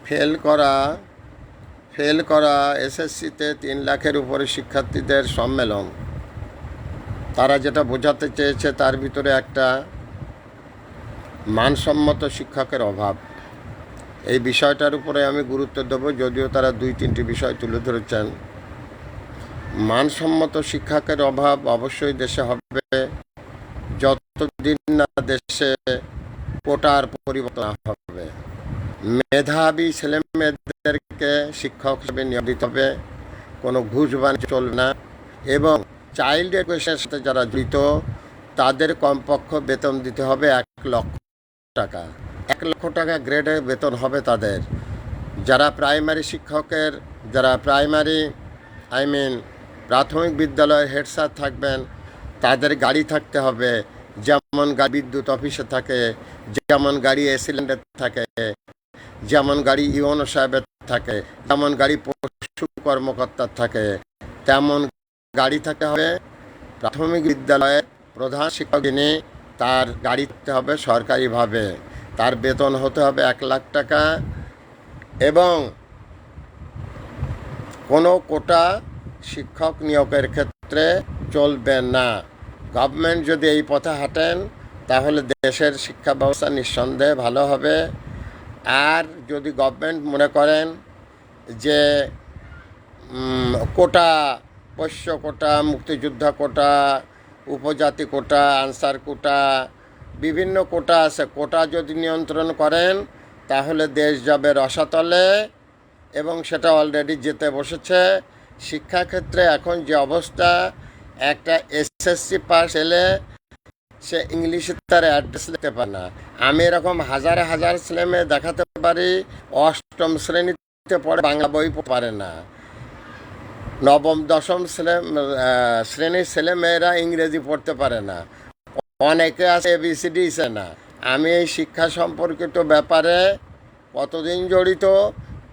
Fail করা এসএসসিতে 3 লাখের উপরে শিক্ষার্থীদের সম্মেলন। তারা যেটা বোঝাতে চেয়েছে তার ভিতরে একটা মানসম্মত শিক্ষকের অভাব। এই বিষয়টার উপরে আমি গুরুত্ব দেব, যদিও তারা 2-3টি বিষয় তুলে ধরেছেন। মানসম্মত শিক্ষকের অভাব অবশ্যই দেশে হবে যতদিন না দেশে কোটার পরিবর্তন হবে। মেধাবী ছেলেমেয়েদেরকে শিক্ষক হিসেবে নিয়োগ দিতে হবে, কোনো ঘুষ বাণিজ্য চলবে না, এবং চাইল্ড এডুকেশনের সাথে যারা জড়িত তাদের কমপক্ষে বেতন দিতে হবে 1 লক্ষ টাকা। 1 লক্ষ টাকা গ্রেডে বেতন হবে তাদের। যারা প্রাইমারি শিক্ষকের, যারা প্রাথমিক বিদ্যালয়ের হেড স্যার থাকবেন, তাদের গাড়ি থাকতে হবে, যেমন গাড়ি বিদ্যুৎ অফিসে থাকে, যেমন গাড়ি এসিল্যান্ডে থাকে, যেমন গাড়ি ইউনো সাহেবের থাকে, যেমন গাড়ি পশু কর্মকর্তার থাকে, তেমন গাড়ি থাকতে হবে প্রাথমিক বিদ্যালয়ের প্রধান শিক্ষক। যিনি, তার গাড়ি থাকতে হবে সরকারিভাবে, তার বেতন হতে হবে 1 লাখ টাকা, এবং কোনো কোটা শিক্ষক নিয়োগের ক্ষেত্রে চলবে না। গভর্নমেন্ট যদি এই পথে হাঁটেন তাহলে দেশের শিক্ষা ব্যবস্থা নিঃসন্দেহে ভালো হবে। আর যদি গভর্নমেন্ট মনে করেন যে কোটা, পোষ্য কোটা, মুক্তিযোদ্ধা কোটা, উপজাতি কোটা, আনসার কোটা, বিভিন্ন কোটা আছে, কোটা যদি নিয়ন্ত্রণ করেন তাহলে দেশ যাবে রসাতলে, এবং সেটা অলরেডি যেতে বসেছে। শিক্ষাক্ষেত্রে এখন যে অবস্থা, একটা এসএসসি পাস এলে সে ইংলিশে তার অ্যাড্রেস লিখতে পারে না। আমি এরকম হাজার হাজার ছেলেমেয়ে দেখাতে পারি, 8ম শ্রেণীতে পড়ে বাংলা বই পারে না। 9ম 10ম শ্রেণীর ছেলেমেয়েরা ইংরেজি পড়তে পারে না। অনেকে আছে ABCD না। আমি এই শিক্ষা সম্পর্কিত ব্যাপারে কতদিন জড়িত?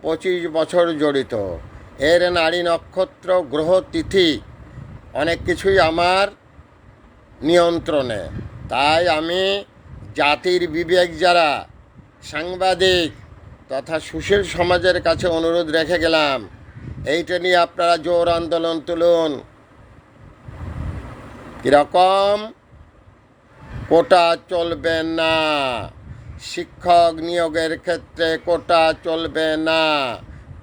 25 বছর জড়িত। এর নারী নক্ষত্র, গ্রহ, তিথি অনেক কিছুই আমার নিয়ন্ত্রণে। তাই আমি জাতির বিবেক যারা সাংবাদিক তথা সুশীল সমাজের কাছে অনুরোধ রেখে গেলাম, এইটা নিয়ে আপনারা জোর আন্দোলন তুলুন। কীরকম? কোটা চলবে না, শিক্ষক নিয়োগের ক্ষেত্রে কোটা চলবে না,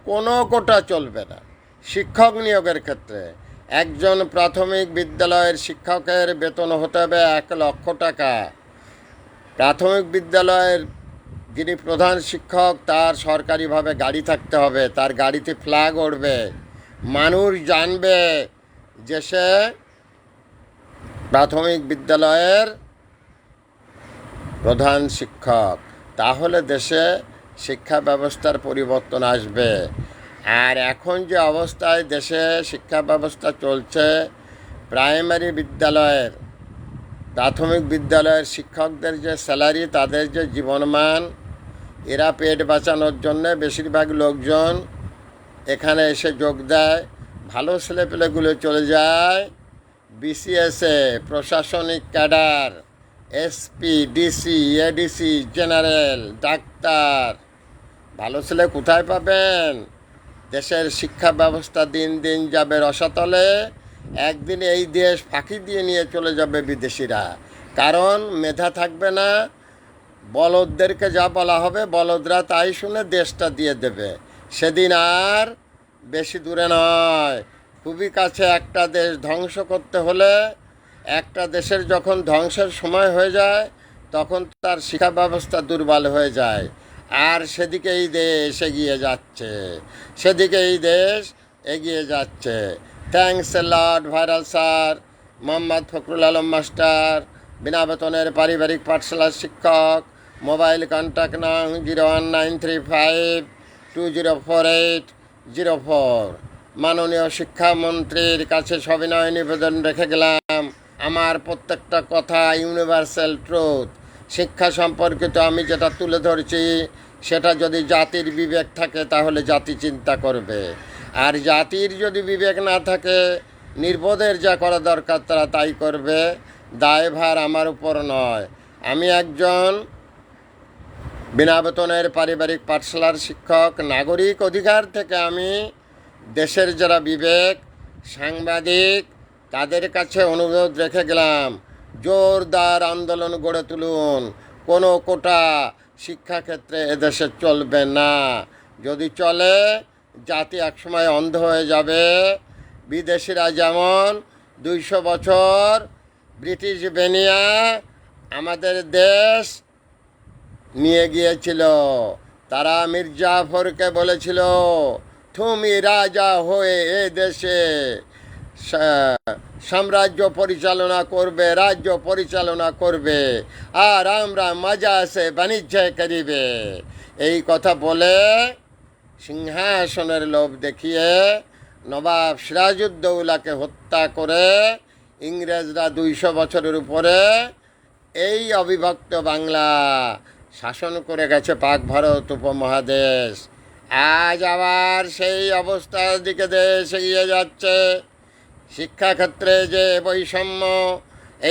কোনো কোটা চলবে না শিক্ষক নিয়োগের ক্ষেত্রে। একজন প্রাথমিক বিদ্যালয়ের শিক্ষকের বেতন হতে হবে 1 লক্ষ টাকা। প্রাথমিক বিদ্যালয়ের যিনি প্রধান শিক্ষক, তার সরকারিভাবে গাড়ি থাকতে হবে, তার গাড়িতে ফ্ল্যাগ উড়বে, মানুষ জানবে যে সে প্রাথমিক বিদ্যালয়ের প্রধান শিক্ষক। তাহলে দেশে শিক্ষা ব্যবস্থার পরিবর্তন আসবে। আর এখন যে অবস্থায় দেশে শিক্ষা ব্যবস্থা চলছে, প্রাইমারি বিদ্যালয়ের, প্রাথমিক বিদ্যালয়ের শিক্ষকদের যে স্যালারি, তাদের যে জীবনমান, এরা পেট বাঁচানোর জন্যে বেশিরভাগ লোকজন এখানে এসে যোগ দেয়। ভালো ছেলেপেলেগুলো চলে যায় বিসিএসে, প্রশাসনিক cadre, SP, DC, ADC, general, doctor. ভালো ছেলে কোথায় পাবেন? দেশের শিক্ষা ব্যবস্থা দিন দিন যাবে রসাতলে। একদিন এই দেশ ফাঁকি দিয়ে নিয়ে চলে যাবে বিদেশিরা, কারণ মেধা থাকবে না। বলদদেরকে যা বলা হবে বলদরা তাই শুনে দেশটা দিয়ে দেবে। সেদিন আর বেশি দূরে নয়, খুবই কাছে। একটা দেশ ধ্বংস করতে হলে, একটা দেশের যখন ধ্বংসের সময় হয়ে যায় তখন তার শিক্ষা ব্যবস্থা দুর্বল হয়ে যায়। আর সেদিকে এই দেশ এগিয়ে যাচ্ছে, সেদিকে এই দেশ এগিয়ে যাচ্ছে। Thanks a lot viral sir. Mohammad Fakhrul Alam master, বিনা বেতনের পারিবারিক পাঠশালার শিক্ষক। মোবাইল কন্ট্যাক্ট নং 01935204804। মাননীয় শিক্ষামন্ত্রীর কাছে সবিনয় নিবেদন রেখে গেলাম, আমার প্রত্যেকটা কথা ইউনিভার্সাল ট্রুথ। শিক্ষা সম্পর্কিত আমি যেটা তুলে ধরছি সেটা যদি জাতির বিবেক থাকে তাহলে জাতি চিন্তা করবে। আর জাতির যদি বিবেক না থাকে, নির্বোধের যা করা দরকার তারা তাই করবে। দায়ভার আমার উপর নয়। আমি একজন বিনা বেতনের পারিবারিক পাঠশালার শিক্ষক। নাগরিক অধিকার থেকে আমি দেশের যারা বিবেক সাংবাদিক তাদের কাছে অনুরোধ রেখে গেলাম, জোরদার আন্দোলন গড়ে তুলুন। কোনো কোটা শিক্ষাক্ষেত্রে এদেশে চলবে না। যদি চলে, জাতি একসময় অন্ধ হয়ে যাবে। বিদেশিরা যেমন 200 বছর ব্রিটিশ বেনিয়া আমাদের দেশ নিয়ে গিয়েছিল, তারা মির্জাফরকে বলেছিল, তুমি রাজা হয়ে এ দেশে সাম্রাজ্য পরিচালনা করবে, রাজ্য পরিচালনা করবে, আর আমরা মজা সে বাণিজ্য করিবে। এই কথা বলে সিংহাসনের লোভ দেখিয়ে নবাব সিরাজউদ্দৌলাকে হত্যা করে ইংরেজরা 200 বছরের উপরে এই অবিভক্ত বাংলা শাসন করে গেছে, পাক ভারত উপমহাদেশ। আজ আবার সেই অবস্থার দিকে দেশ এগিয়ে যাচ্ছে। শিক্ষাক্ষেত্রে যে বৈষম্য,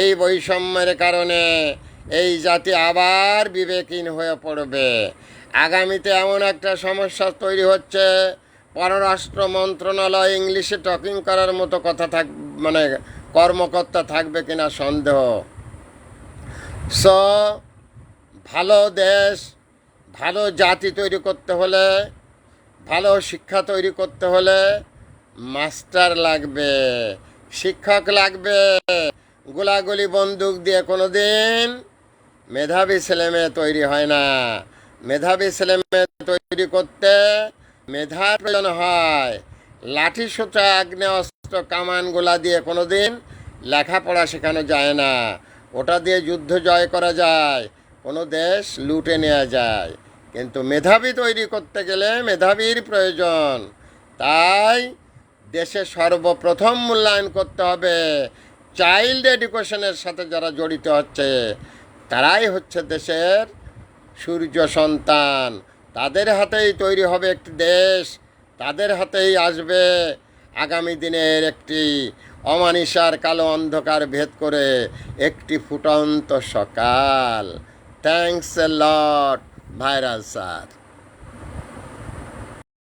এই বৈষম্যের কারণে এই জাতি আবার বিবেকহীন হয়ে পড়বে। আগামীতে এমন একটা সমস্যা তৈরি হচ্ছে, পররাষ্ট্র মন্ত্রণালয় ইংলিশে টকিং করার মতো কথা মানে কর্মকর্তা থাকবে কিনা সন্দেহ। সো ভালো দেশ, ভালো জাতি তৈরি করতে হলে, ভালো শিক্ষা তৈরি করতে হলে মাস্টার লাগবে, শিক্ষক লাগবে। গোলাগুলি বন্দুক দিয়ে কোনো দিন মেধাবী ছেলেমেয়ে তৈরি হয় না। মেধাবী ছেলেমেয়ে তৈরি করতে মেধার প্রয়োজন হয়। লাঠি সোঁটা আগ্নেয়াস্ত্র কামান গোলা দিয়ে কোনো দিন লেখাপড়া শেখানো যায় না। ওটা দিয়ে যুদ্ধ জয় করা যায়, কোনো দেশ লুটে নেওয়া যায়, কিন্তু মেধাবী তৈরি করতে গেলে মেধাবীর প্রয়োজন। তাই দেশে সর্বপ্রথম মূল্যায়ন করতে হবে চাইল্ড এডুকেশনের সাথে যারা জড়িত হচ্ছে, তারাই হচ্ছে দেশের সূর্য সন্তান। তাদের হাতেই তৈরি হবে একটি দেশ, তাদের হাতেই আসবে আগামী দিনের একটি অমানিসার কালো অন্ধকার ভেদ করে একটি ফুটন্ত সকাল। Thanks a lot viral sir.